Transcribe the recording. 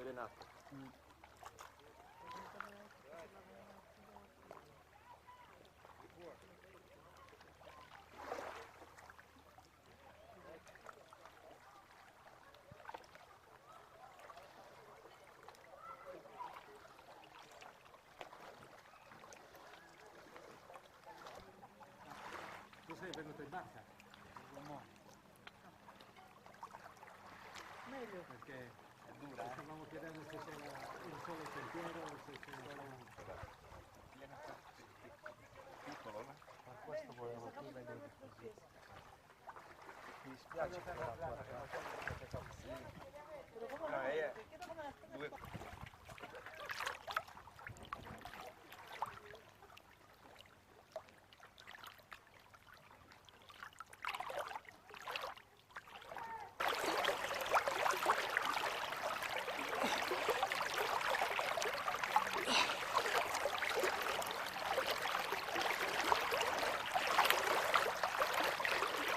Renato. Tu sei venuto in barca? No. Meglio. Perché È dura, stavamo chiedendo se c'era un solo sentiero o se c'era piccolo, no? Ma questo volevo più vedere così. Mi dispiace che la tua... Però No,